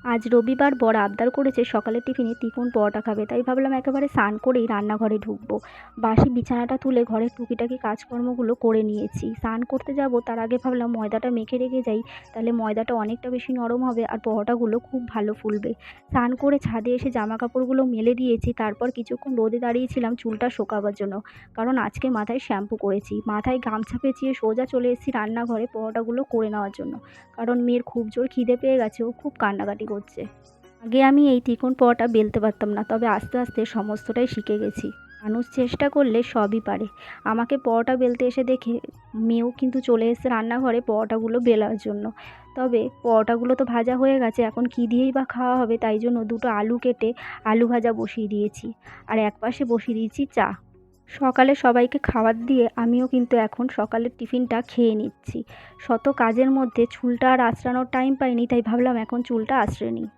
আজ রবিবার বর আবদার করেছে সকালের টিফিনে তিকোন পরোটা খাবে, তাই ভাবলাম একেবারে স্নান করেই রান্নাঘরে ঢুকবো। বাসি বিছানাটা তুলে ঘরের টুকিটাকি কাজকর্মগুলো করে নিয়েছি। স্নান করতে যাব তার আগে ভাবলাম ময়দাটা মেখে রেখে যাই, তাহলে ময়দাটা অনেকটা বেশি নরম হবে আর পরোটাগুলো খুব ভালো ফুলবে। স্নান করে ছাদে এসে জামা কাপড়গুলো মেলে দিয়েছি, তারপর কিছুক্ষণ রোদে দাঁড়িয়েছিলাম চুলটা শোকাবার জন্য, কারণ আজকে মাথায় শ্যাম্পু করেছি। মাথায় গামছা পেঁচিয়ে সোজা চলে এসেছি রান্নাঘরে পরোটাগুলো করে নেওয়ার জন্য, কারণ মেয়ের খুব জোর খিদে পেয়ে গেছে, ও খুব কান্নাকাটি করছে। আগে আমি এই তিকোন পরোটা বেলতে পারতাম না, তবে আস্তে আস্তে সমস্তটাই শিখে গেছি। মানুষ চেষ্টা করলে সবই পারে। আমাকে পরোটা বেলতে এসে দেখে মেয়েও কিন্তু চলে এসেছে রান্নাঘরে পরোটাগুলো বেলার জন্য। তবে পরোটাগুলো তো ভাজা হয়ে গেছে, এখন কী দিয়েই বা খাওয়া হবে, তাই জন্য দুটো আলু কেটে আলু ভাজা বসিয়ে দিয়েছি, আর একপাশে বসিয়ে দিয়েছি চা। সকালে সবাইকে খাবার দিয়ে আমিও কিন্তু এখন সকালের টিফিনটা খেয়ে নিচ্ছি। শত কাজের মধ্যে চুলটা আর আঁচড়ানোর টাইম পাইনি, তাই ভাবলাম এখন চুলটা আঁচড়ে নিই।